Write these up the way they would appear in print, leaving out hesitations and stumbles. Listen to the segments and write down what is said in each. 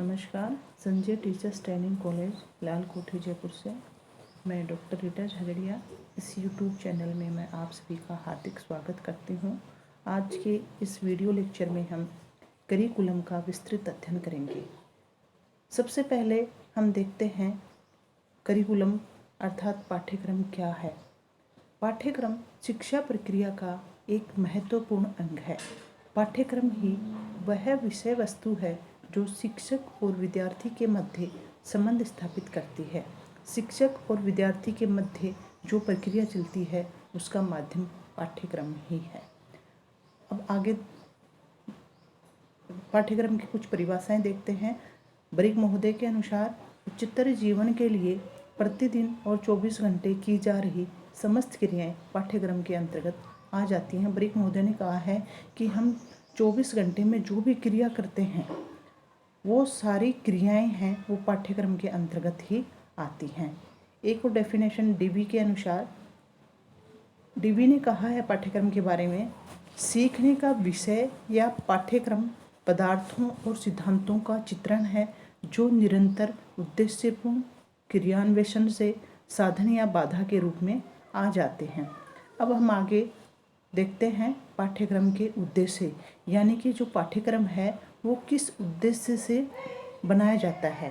नमस्कार। Sanjay teachers training college लाल कोठी जयपुर से मैं डॉक्टर रीटा झगड़िया इस यूट्यूब चैनल में मैं आप सभी का हार्दिक स्वागत करती हूँ। आज के इस वीडियो लेक्चर में हम करिकुलम का विस्तृत अध्ययन करेंगे। सबसे पहले हम देखते हैं करिकुलम अर्थात पाठ्यक्रम क्या है। पाठ्यक्रम शिक्षा प्रक्रिया का एक महत्वपूर्ण अंग है। पाठ्यक्रम ही वह विषय वस्तु है जो शिक्षक और विद्यार्थी के मध्य संबंध स्थापित करती है। शिक्षक और विद्यार्थी के मध्य जो प्रक्रिया चलती है उसका माध्यम पाठ्यक्रम ही है। अब आगे पाठ्यक्रम की कुछ परिभाषाएं देखते हैं। बरिक महोदय के अनुसार उच्चतर जीवन के लिए प्रतिदिन और 24 घंटे की जा रही समस्त क्रियाएं पाठ्यक्रम के अंतर्गत आ जाती हैं। बरिक महोदय ने कहा है कि हम 24 घंटे में जो भी क्रिया करते हैं वो सारी क्रियाएं हैं वो पाठ्यक्रम के अंतर्गत ही आती हैं। एक और डेफिनेशन डीबी के अनुसार, डीबी ने कहा है पाठ्यक्रम के बारे में, सीखने का विषय या पाठ्यक्रम पदार्थों और सिद्धांतों का चित्रण है जो निरंतर उद्देश्यपूर्ण क्रियान्वेषण से साधन या बाधा के रूप में आ जाते हैं। अब हम आगे देखते हैं पाठ्यक्रम के उद्देश्य, यानी कि जो पाठ्यक्रम है वो किस उद्देश्य से बनाया जाता है।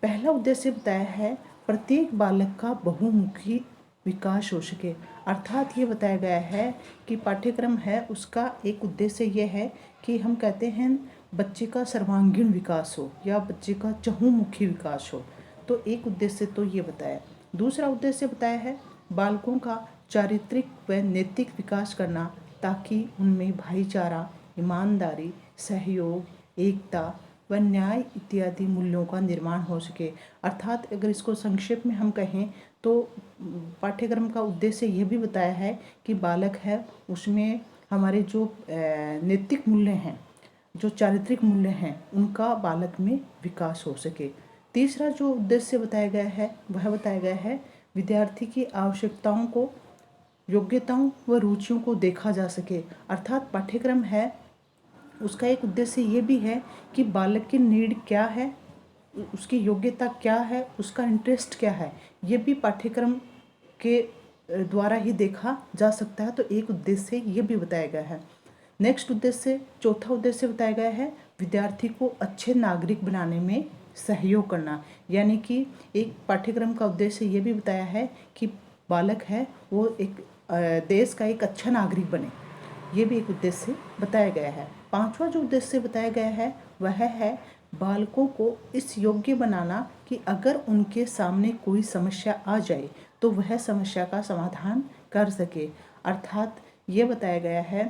पहला उद्देश्य बताया है प्रत्येक बालक का बहुमुखी विकास हो सके। अर्थात ये बताया गया है कि पाठ्यक्रम है उसका एक उद्देश्य ये है कि हम कहते हैं बच्चे का सर्वांगीण विकास हो या बच्चे का चहुमुखी विकास हो, तो एक उद्देश्य तो ये बताया। दूसरा उद्देश्य बताया है बालकों का चारित्रिक व नैतिक विकास करना ताकि उनमें भाईचारा, ईमानदारी, सहयोग, एकता व न्याय इत्यादि मूल्यों का निर्माण हो सके। अर्थात अगर इसको संक्षेप में हम कहें तो पाठ्यक्रम का उद्देश्य ये भी बताया है कि बालक है उसमें हमारे जो नैतिक मूल्य हैं, जो चारित्रिक मूल्य हैं, उनका बालक में विकास हो सके। तीसरा जो उद्देश्य बताया गया है वह बताया गया है विद्यार्थी की आवश्यकताओं को, योग्यताओं व रुचियों को देखा जा सके। अर्थात पाठ्यक्रम है उसका एक उद्देश्य ये भी है कि बालक की नीड क्या है, उसकी योग्यता क्या है, उसका इंटरेस्ट क्या है, ये भी पाठ्यक्रम के द्वारा ही देखा जा सकता है। तो एक उद्देश्य ये भी बताया गया है। नेक्स्ट उद्देश्य, चौथा उद्देश्य बताया गया है विद्यार्थी को अच्छे नागरिक बनाने में सहयोग करना, यानी कि एक पाठ्यक्रम का उद्देश्य ये भी बताया है कि बालक है वो एक देश का एक अच्छा नागरिक बने, ये भी एक उद्देश्य बताया गया है। पांचवा जो उद्देश्य बताया गया है वह है बालकों को इस योग्य बनाना कि अगर उनके सामने कोई समस्या आ जाए तो वह समस्या का समाधान कर सके। अर्थात ये बताया गया है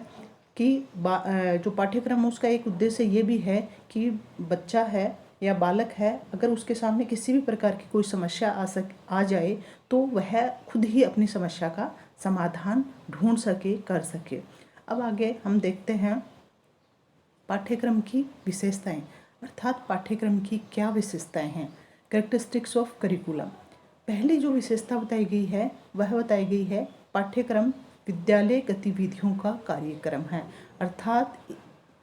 कि जो पाठ्यक्रम उसका एक उद्देश्य ये भी है कि बच्चा है या बालक है अगर उसके सामने किसी भी प्रकार की कोई समस्या आ जाए तो वह खुद ही अपनी समस्या का समाधान ढूंढ सके, कर सके। अब आगे हम देखते हैं पाठ्यक्रम की विशेषताएं, अर्थात पाठ्यक्रम की क्या विशेषताएं हैं। कैरेक्टरिस्टिक्स ऑफ करिकुलम, पहली जो विशेषता बताई गई है वह बताई गई है पाठ्यक्रम विद्यालय गतिविधियों का कार्यक्रम है। अर्थात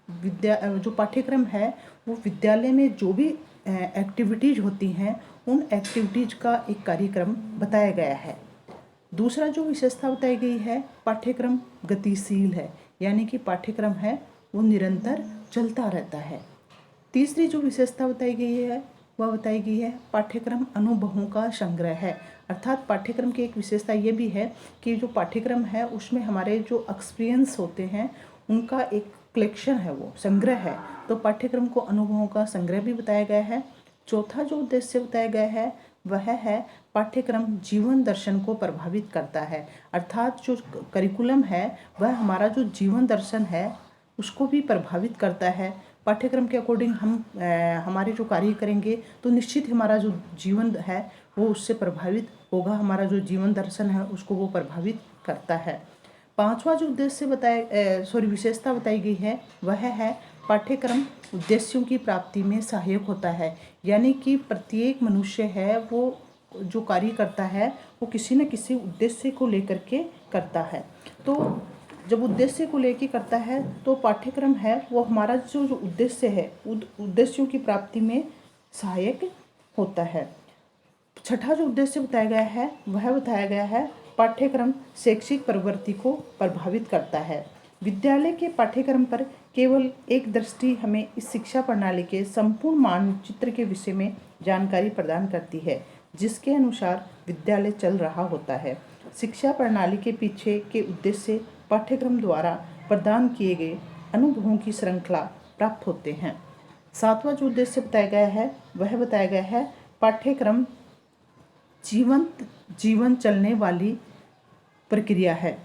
जो पाठ्यक्रम है वो विद्यालय में जो भी एक्टिविटीज़ होती हैं उन एक्टिविटीज़ का एक कार्यक्रम बताया गया है। दूसरा जो विशेषता बताई गई है पाठ्यक्रम गतिशील है, यानी कि पाठ्यक्रम है वो निरंतर चलता रहता है। तीसरी जो विशेषता बताई गई है वह बताई गई है पाठ्यक्रम अनुभवों का संग्रह है। अर्थात पाठ्यक्रम की एक विशेषता ये भी है कि जो पाठ्यक्रम है उसमें हमारे जो एक्सपीरियंस होते हैं उनका एक कलेक्शन है, वो संग्रह है। तो पाठ्यक्रम को अनुभवों का संग्रह भी बताया गया है। चौथा जो उद्देश्य बताया गया है वह है पाठ्यक्रम जीवन दर्शन को प्रभावित करता है। अर्थात जो करिकुलम है वह हमारा जो जीवन दर्शन है उसको भी प्रभावित करता है। पाठ्यक्रम के अकॉर्डिंग हम हमारे जो कार्य करेंगे तो निश्चित हमारा जो जीवन है वो उससे प्रभावित होगा, हमारा जो जीवन दर्शन है उसको वो प्रभावित करता है। पांचवा जो उद्देश्य विशेषता बताई गई है वह है पाठ्यक्रम उद्देश्यों की प्राप्ति में सहायक होता है, यानी कि प्रत्येक मनुष्य है वो जो कार्य करता है वो किसी न किसी उद्देश्य को लेकर के करता है। तो जब उद्देश्य को लेकर करता है तो पाठ्यक्रम है वो हमारा जो उद्देश्य है उद्देश्यों की प्राप्ति में सहायक होता है। छठा जो उद्देश्य बताया गया है वह बताया गया है पाठ्यक्रम शैक्षिक प्रवृत्ति को प्रभावित करता है। विद्यालय के पाठ्यक्रम पर केवल एक दृष्टि हमें इस शिक्षा प्रणाली के संपूर्ण मानचित्र के विषय में जानकारी प्रदान करती है जिसके अनुसार विद्यालय चल रहा होता है। शिक्षा प्रणाली के पीछे के उद्देश्य पाठ्यक्रम द्वारा प्रदान किए गए अनुभवों की श्रृंखला प्राप्त होते हैं। सातवां जो उद्देश्य बताया गया है वह बताया गया है पाठ्यक्रम जीवन चलने वाली प्रक्रिया है,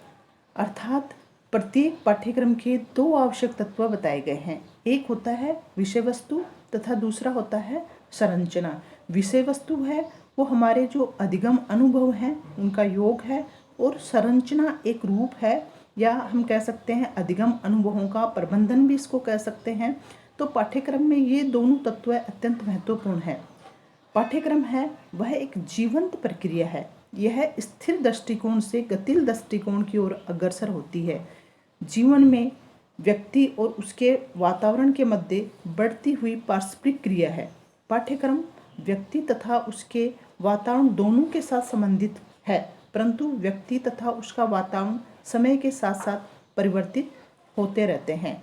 अर्थात प्रत्येक पाठ्यक्रम के दो आवश्यक तत्व बताए गए हैं। एक होता है विषय वस्तु तथा दूसरा होता है संरचना। विषय वस्तु है वो हमारे जो अधिगम अनुभव हैं उनका योग है, और संरचना एक रूप है या हम कह सकते हैं अधिगम अनुभवों का प्रबंधन भी इसको कह सकते हैं। तो पाठ्यक्रम में ये दोनों तत्व अत्यंत महत्वपूर्ण है। पाठ्यक्रम है वह एक जीवंत प्रक्रिया है। यह स्थिर दृष्टिकोण से गतिशील दृष्टिकोण की ओर अग्रसर होती है। जीवन में व्यक्ति और उसके वातावरण के मध्य बढ़ती हुई पारस्परिक क्रिया है। पाठ्यक्रम व्यक्ति तथा उसके वातावरण दोनों के साथ संबंधित है, परंतु व्यक्ति तथा उसका वातावरण समय के साथ साथ परिवर्तित होते रहते हैं।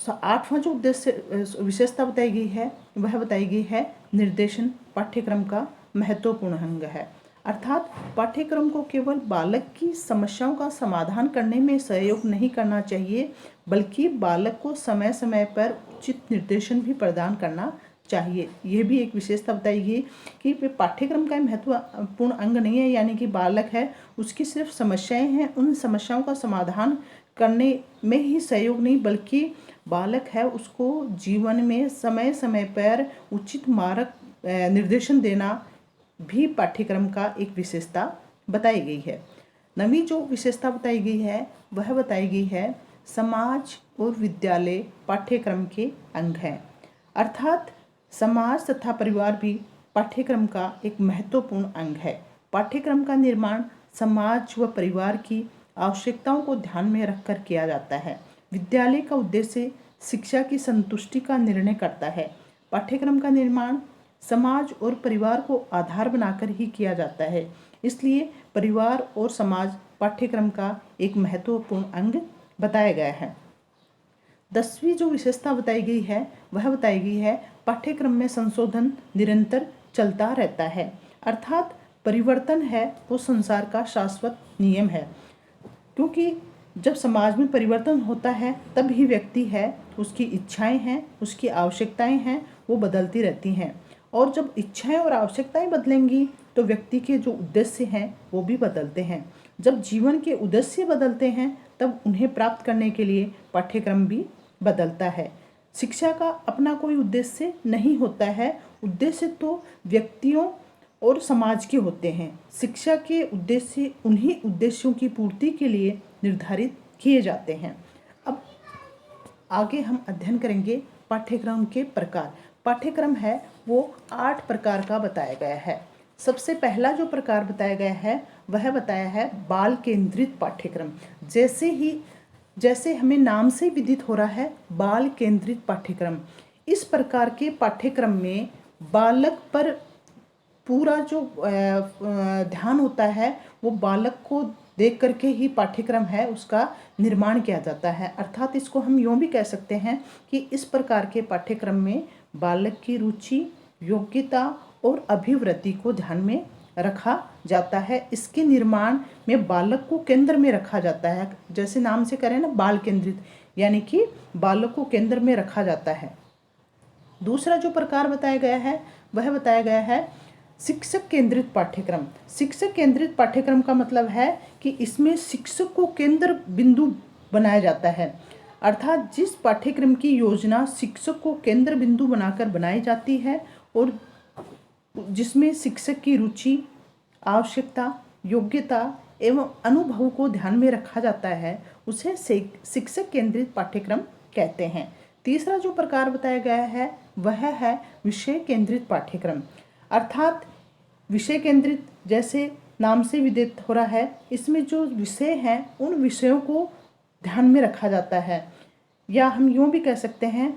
आठवां जो उद्देश्य विशेषता बताई गई है वह बताई गई है निर्देशन पाठ्यक्रम का महत्वपूर्ण अंग है, अर्थात पाठ्यक्रम को केवल बालक की समस्याओं का समाधान करने में सहयोग नहीं करना चाहिए, बल्कि बालक को समय समय पर उचित निर्देशन भी प्रदान करना चाहिए। यह भी एक विशेषता बताई गई कि पाठ्यक्रम का महत्वपूर्ण अंग नहीं है, यानी कि बालक है उसकी सिर्फ समस्याएं हैं, उन समस्याओं का समाधान करने में ही सहयोग नहीं, बल्कि बालक है उसको जीवन में समय समय पर उचित मार्ग निर्देशन देना भी पाठ्यक्रम का एक विशेषता बताई गई है। नवीं जो विशेषता बताई गई है वह बताई गई है समाज और विद्यालय पाठ्यक्रम के अंग हैं, अर्थात समाज तथा परिवार भी पाठ्यक्रम का एक महत्वपूर्ण अंग है। पाठ्यक्रम का निर्माण समाज व परिवार की आवश्यकताओं को ध्यान में रखकर किया जाता है। विद्यालय का उद्देश्य शिक्षा की संतुष्टि का निर्णय करता है। पाठ्यक्रम का निर्माण समाज और परिवार को आधार बनाकर ही किया जाता है, इसलिए परिवार और समाज पाठ्यक्रम का एक महत्वपूर्ण अंग बताया गया है। 10वीं जो विशेषता बताई गई है वह बताई गई है पाठ्यक्रम में संशोधन निरंतर चलता रहता है, अर्थात परिवर्तन है वो संसार का शाश्वत नियम है, क्योंकि जब समाज में परिवर्तन होता है तब ही व्यक्ति है उसकी इच्छाएं हैं उसकी आवश्यकताएं हैं वो बदलती रहती हैं, और जब इच्छाएं और आवश्यकताएं बदलेंगी तो व्यक्ति के जो उद्देश्य हैं वो भी बदलते हैं। जब जीवन के उद्देश्य बदलते हैं तब उन्हें प्राप्त करने के लिए पाठ्यक्रम भी बदलता है। शिक्षा का अपना कोई उद्देश्य नहीं होता है, उद्देश्य तो व्यक्तियों और समाज के होते हैं। शिक्षा के उद्देश्य उन्हीं उद्देश्यों की पूर्ति के लिए निर्धारित किए जाते हैं। अब आगे हम अध्ययन करेंगे पाठ्यक्रम के प्रकार। पाठ्यक्रम है वो 8 प्रकार का बताया गया है। सबसे पहला जो प्रकार बताया गया है वह बताया है बाल केंद्रित पाठ्यक्रम। जैसे हमें नाम से विदित हो रहा है बाल केंद्रित पाठ्यक्रम, इस प्रकार के पाठ्यक्रम में बालक पर पूरा जो ध्यान होता है वो बालक को देख करके ही पाठ्यक्रम है उसका निर्माण किया जाता है, अर्थात इसको हम यूँ भी कह सकते हैं कि इस प्रकार के पाठ्यक्रम में बालक की रुचि, योग्यता और अभिवृत्ति को ध्यान में रखा जाता है। इसके निर्माण में बालक को केंद्र में रखा जाता है, जैसे नाम से करें ना बाल केंद्रित, यानी कि बालक को केंद्र में रखा जाता है। दूसरा जो प्रकार बताया गया है वह बताया गया है शिक्षक केंद्रित पाठ्यक्रम। शिक्षक केंद्रित पाठ्यक्रम का मतलब है कि इसमें शिक्षक को केंद्र बिंदु बनाया जाता है, अर्थात जिस पाठ्यक्रम की योजना शिक्षक को केंद्र बिंदु बनाकर बनाई जाती है और जिसमें शिक्षक की रुचि, आवश्यकता, योग्यता एवं अनुभव को ध्यान में रखा जाता है उसे शिक्षक केंद्रित पाठ्यक्रम कहते हैं। तीसरा जो प्रकार बताया गया है वह है विषय केंद्रित पाठ्यक्रम, अर्थात विषय केंद्रित जैसे नाम से विदित हो रहा है, इसमें जो विषय हैं उन विषयों को ध्यान में रखा जाता है, या हम यूँ भी कह सकते हैं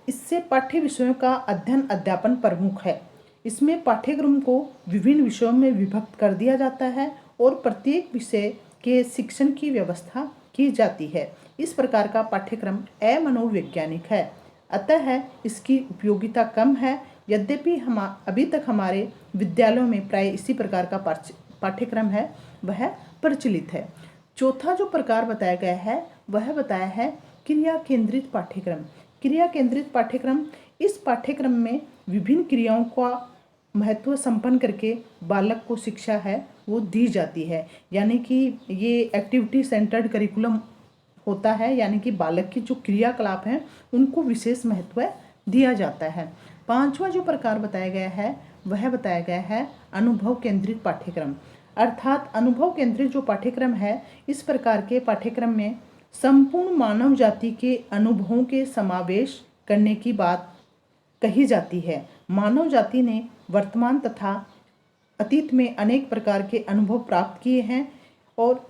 इससे पाठ्य विषयों का अध्ययन अध्यापन प्रमुख है। इसमें पाठ्यक्रम को विभिन्न विषयों में विभक्त कर दिया जाता है और प्रत्येक विषय के शिक्षण की व्यवस्था की जाती है। इस प्रकार का पाठ्यक्रम अमनोवैज्ञानिक है, अतः इसकी उपयोगिता कम है। यद्यपि हम अभी तक हमारे विद्यालयों में प्राय इसी प्रकार का पाठ्यक्रम है, वह प्रचलित है। चौथा जो प्रकार बताया गया है वह बताया है क्रिया केंद्रित पाठ्यक्रम। क्रिया केंद्रित पाठ्यक्रम, इस पाठ्यक्रम में विभिन्न क्रियाओं का महत्व संपन्न करके बालक को शिक्षा है वो दी जाती है, यानी कि ये एक्टिविटी सेंटर्ड करिकुलम होता है, यानी कि बालक की जो क्रियाकलाप हैं उनको विशेष महत्व दिया जाता है। पांचवा जो प्रकार बताया गया है वह बताया गया है अनुभव केंद्रित पाठ्यक्रम। अर्थात अनुभव केंद्रित जो पाठ्यक्रम है, इस प्रकार के पाठ्यक्रम में संपूर्ण मानव जाति के अनुभवों के समावेश करने की बात कही जाती है। मानव जाति ने वर्तमान तथा अतीत में अनेक प्रकार के अनुभव प्राप्त किए हैं और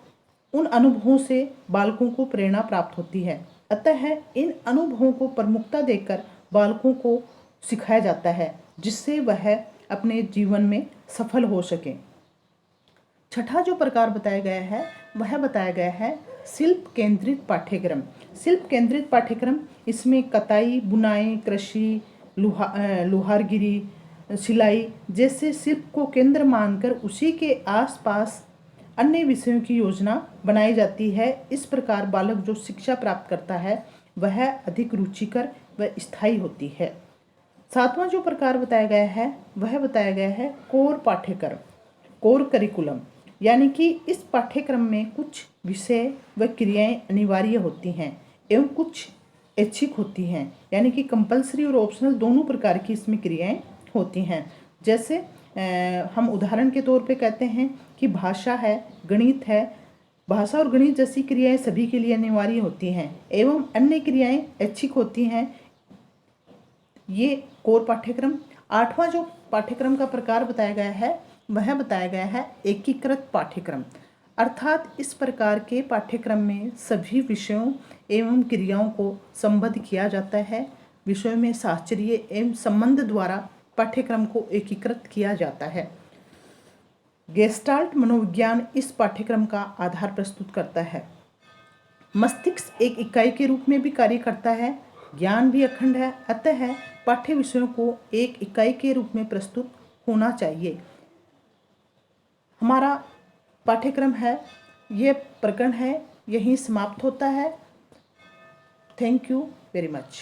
उन अनुभवों से बालकों को प्रेरणा प्राप्त होती है, अतः इन अनुभवों को प्रमुखता देकर बालकों को सिखाया जाता है जिससे वह अपने जीवन में सफल हो सके। छठा जो प्रकार बताया गया है वह बताया गया है शिल्प केंद्रित पाठ्यक्रम। शिल्प केंद्रित पाठ्यक्रम, इसमें कताई, बुनाई, कृषि, लोहारगिरी, सिलाई जैसे शिल्प को केंद्र मानकर उसी के आसपास अन्य विषयों की योजना बनाई जाती है। इस प्रकार बालक जो शिक्षा प्राप्त करता है वह अधिक रुचिकर व स्थायी होती है। सातवां जो प्रकार बताया गया है वह बताया गया है कोर पाठ्यक्रम, कोर करिकुलम, यानी कि इस पाठ्यक्रम में कुछ विषय व क्रियाएं अनिवार्य होती हैं एवं कुछ ऐच्छिक होती हैं, यानी कि कंपलसरी और ऑप्शनल दोनों प्रकार की इसमें क्रियाएं होती हैं। जैसे हम उदाहरण के तौर पे कहते हैं कि भाषा है, गणित है। भाषा और गणित जैसी क्रियाएं सभी के लिए अनिवार्य होती हैं एवं अन्य क्रियाएं ऐच्छिक होती हैं। ये कोर पाठ्यक्रम। आठवां जो पाठ्यक्रम का प्रकार बताया गया है वह बताया गया है एकीकृत पाठ्यक्रम। अर्थात इस प्रकार के पाठ्यक्रम में सभी विषयों एवं क्रियाओं को संबद्ध किया जाता है। विषयों में साहचर्य एवं संबंध द्वारा पाठ्यक्रम को एकीकृत किया जाता है। गेस्टाल्ट मनोविज्ञान इस पाठ्यक्रम का आधार प्रस्तुत करता है। मस्तिष्क एक इकाई के रूप में भी कार्य करता है, ज्ञान भी अखंड है, अतः पाठ्य विषयों को एक इकाई के रूप में प्रस्तुत होना चाहिए। हमारा पाठ्यक्रम है, ये प्रकरण है, यहीं समाप्त होता है। Thank you very much.